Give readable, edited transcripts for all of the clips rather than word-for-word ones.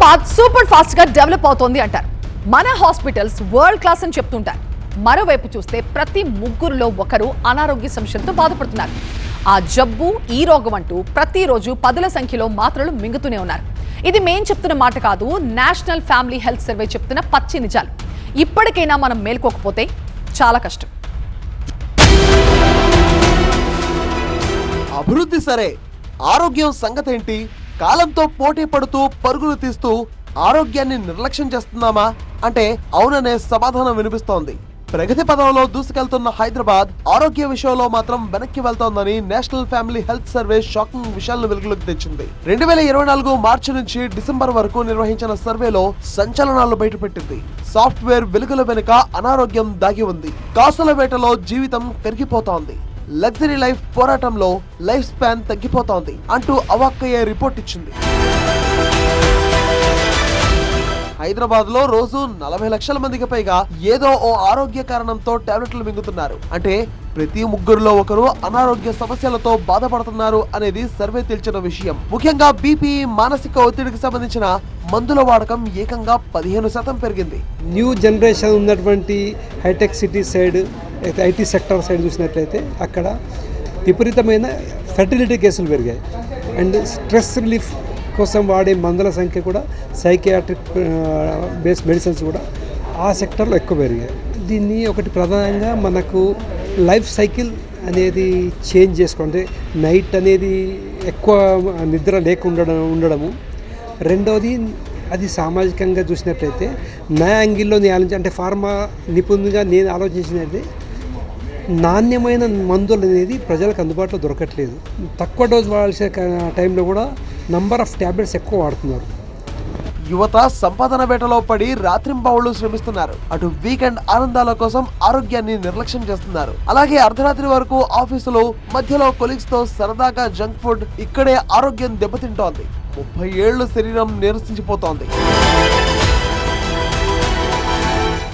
Hyderabad super fast గా develop అవుతోంది అంటారు. మన హాస్పిటల్స్ వరల్డ్ క్లాస్ అని చెప్తుంటారు. మరోవైపు చూస్తే ప్రతి ముగ్గురులో ఒకరు అనారోగ్య సమస్యలతో బాధపడుతున్నారు. ఆ జబ్బు ఈ రోగం అంటూ ప్రతిరోజు పదుల సంఖ్యలో మాత్రలు మింగుతూనే ఉన్నారు. ఇది మేం చెప్తున్న మాట కాదు, నేషనల్ ఫ్యామిలీ హెల్త్ సర్వే చెప్తున్న పచ్చి నిజాలు. ఇప్పటికైనా మనం మేల్కోకపోతే చాలా కష్టం. అభివృద్ధి సరే, ఆరోగ్యం సంగతేంటి? కాలంతో పోటీ పడుతూ పరుగులు తీస్తూ ఆరోగ్యాన్ని నిర్లక్ష్యం చేస్తున్నామా అంటే అవుననే సమాధానం వినిపిస్తోంది. ప్రగతి పదంలో దూసుకెళ్తున్న హైదరాబాద్ ఆరోగ్య విషయంలో మాత్రం వెనక్కి వెళ్తోందని National Family Health Survey shocking విషయాలను వెలుగులోకి తెచ్చింది. 2024 మార్చి నుంచి డిసెంబర్ వరకు నిర్వహించిన సర్వేలో సంచలనాలు బయటపెట్టింది. సాఫ్ట్వేర్ వెలుగుల వెనుక అనారోగ్యం దాగి ఉంది. కాసుల వేటలో జీవితం కరిగిపోతోంది. లగ్జరీ లైఫ్ పోరాటంలో లైఫ్ స్పాన్ తగ్గిపోతోంది అంటూ అవాక్కయ్యే రిపోర్ట్ ఇచ్చింది. హైదరాబాద్ లో రోజు 40 లక్షల మందికి పైగా ఏదో ఓ ఆరోగ్య కారణంతో టాబ్లెట్లు మింగుతున్నారు. అంటే ప్రతి ముగ్గురులో ఒకరు అనారోగ్య సమస్యలతో బాధపడుతున్నారు అనేది సర్వే తేల్చిన విషయం. ముఖ్యంగా బీపీ, మానసిక ఒత్తిడికి సంబంధించిన మందుల వాడకం ఏకంగా 15% పెరిగింది. న్యూ జనరేషన్ ఉన్నటువంటి హైటెక్ City side, IT sector side చూసినట్లయితే అక్కడ విపరీతమైన ఫెర్టిలిటీ కేసులు పెరిగాయి. అండ్ స్ట్రెస్ రిలీఫ్ కోసం వాడే మందుల సంఖ్య కూడా, సైకియాట్రిక్ బేస్డ్ మెడిసిన్స్ కూడా ఆ సెక్టర్లో ఎక్కువ పెరిగాయి. దీన్ని ఒకటి ప్రధానంగా మనకు లైఫ్ సైకిల్ అనేది చేంజ్ చేసుకోండి. నైట్ అనేది ఎక్కువ నిద్ర ఉండడము. రెండవది, అది సామాజికంగా చూసినట్లయితే నా యాంగిల్లో అంటే ఫార్మా నిపుణులుగా నేను ఆలోచించినది, నాణ్యమైన మందులు అనేది ప్రజలకు అందుబాటులో దొరకట్లేదు. తక్కువ డోస్ వాడాల్సిన టైంలో కూడా నంబర్ ఆఫ్ ట్యాబ్లెట్స్ ఎక్కువ వాడుతున్నారు. యువత సంపాదన వేటలో పడి రాత్రింబవళ్లు శ్రమిస్తున్నారు. అటు వీకెండ్ ఆనందాల కోసం ఆరోగ్యాన్ని నిర్లక్ష్యం చేస్తున్నారు. అలాగే అర్ధరాత్రి వరకు ఆఫీసులో మధ్యలో కొలీగ్స్ తో సరదాగా జంక్ ఫుడ్, ఇక్కడే ఆరోగ్యం దెబ్బతింటోంది. 30 ఏళ్లు శరీరం నీరసించిపోతోంది.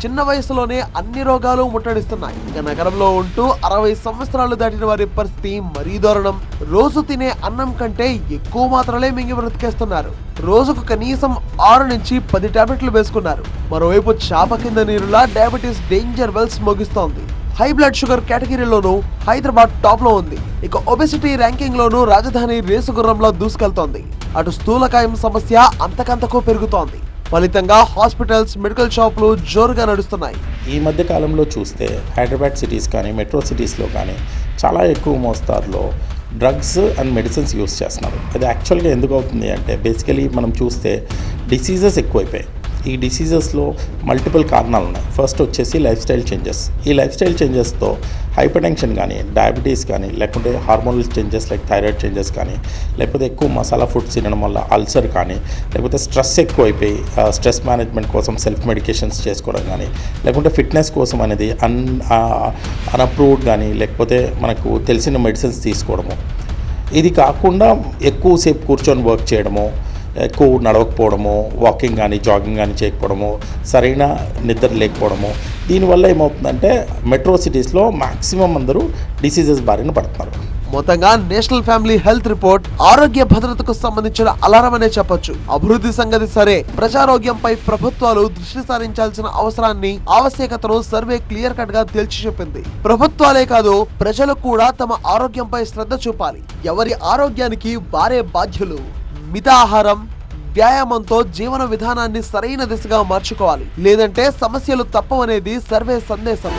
చిన్న వయసులోనే అన్ని రోగాలు ముట్టడిస్తున్నాయి. ఇక నగరంలో ఉంటూ 60 సంవత్సరాలు దాటిన వారి పరిస్థితి మరీ దారుణం. రోజు తినే అన్నం కంటే ఎక్కువ మాత్రలే మింగి బ్రతికేస్తున్నారు. రోజుకు కనీసం 6 నుంచి 10 టాబ్లెట్లు వేసుకున్నారు. మరోవైపు చాప కింద నీరులా డయాబెటీస్ డేంజర్ బెల్స్ మోగిస్తోంది. హై బ్లడ్ షుగర్ కేటగిరీలోనూ హైదరాబాద్ టాప్ లో ఉంది. ఇక ఒబెసిటీ ర్యాంకింగ్ లోనూ రాజధాని రేసు గుర్రంలో దూసుకెళ్తోంది. అటు స్థూలకాయం సమస్య అంతకంతకు పెరుగుతోంది. ఫలితంగా హాస్పిటల్స్, మెడికల్ షాపులు జోరుగా నడుస్తున్నాయి. ఈ మధ్య కాలంలో చూస్తే హైదరాబాద్ సిటీస్ కానీ, మెట్రో సిటీస్లో కానీ చాలా ఎక్కువ మోస్తారులో డ్రగ్స్ అండ్ మెడిసిన్స్ యూస్ చేస్తున్నారు. అది యాక్చువల్గా ఎందుకు అవుతుంది అంటే, బేసికలీ మనం చూస్తే డిసీజెస్ ఎక్కువైపోయాయి. ఈ డిసీజెస్లో మల్టిపుల్ కారణాలు ఉన్నాయి. ఫస్ట్ వచ్చేసి లైఫ్ స్టైల్ చేంజెస్. ఈ లైఫ్ స్టైల్ చేంజెస్తో హైపర్ టెన్షన్ కానీ, డయాబెటీస్ కానీ, లేకుంటే hormonal changes like thyroid changes కానీ, లేకపోతే ఎక్కువ మసాలా ఫుడ్స్ తినడం వల్ల అల్సర్ కానీ, లేకపోతే స్ట్రెస్ ఎక్కువైపోయి స్ట్రెస్ మేనేజ్మెంట్ కోసం సెల్ఫ్ మెడికేషన్స్ చేసుకోవడం కానీ, లేకుంటే ఫిట్నెస్ కోసం అనేది అన్అప్రూవ్డ్ కానీ, లేకపోతే మనకు తెలిసిన మెడిసిన్స్ తీసుకోవడము. ఇది కాకుండా ఎక్కువసేపు కూర్చొని వర్క్ చేయడము, ఎక్కువ నడవకపోవడము, వాకింగ్ కానీ జాగింగ్ కానీ చేయకపోవడము, సరైన నిద్ర లేకపోవడము. దీనివల్ల ఏమవుతుందంటే మెట్రో సిటీస్లో మ్యాక్సిమం అందరూ డిసీజెస్ బారిన పడుతున్నారు. మొత్తంగా నేషనల్ ఫ్యామిలీ హెల్త్ రిపోర్ట్ ఆరోగ్య భద్రతకు సంబంధించిన అలారం అనే చెప్పొచ్చు. అభివృద్ధి సంగతి సరే, ప్రజారోగ్యంపై ప్రభుత్వాలు దృష్టి సారించాల్సిన అవసరాన్ని, ఆవశ్యకతను సర్వే క్లియర్ కట్ గా తేల్చి చెప్పింది. ప్రభుత్వాలే కాదు, ప్రజలు కూడా తమ ఆరోగ్యంపై శ్రద్ధ చూపాలి. ఎవరి ఆరోగ్యానికి వారే బాధ్యులు. మితాహారం, వ్యాయామంతో జీవన విధానాన్ని సరైన దిశగా మార్చుకోవాలి. లేదంటే సమస్యలు తప్పవనేది సర్వే సందేశం.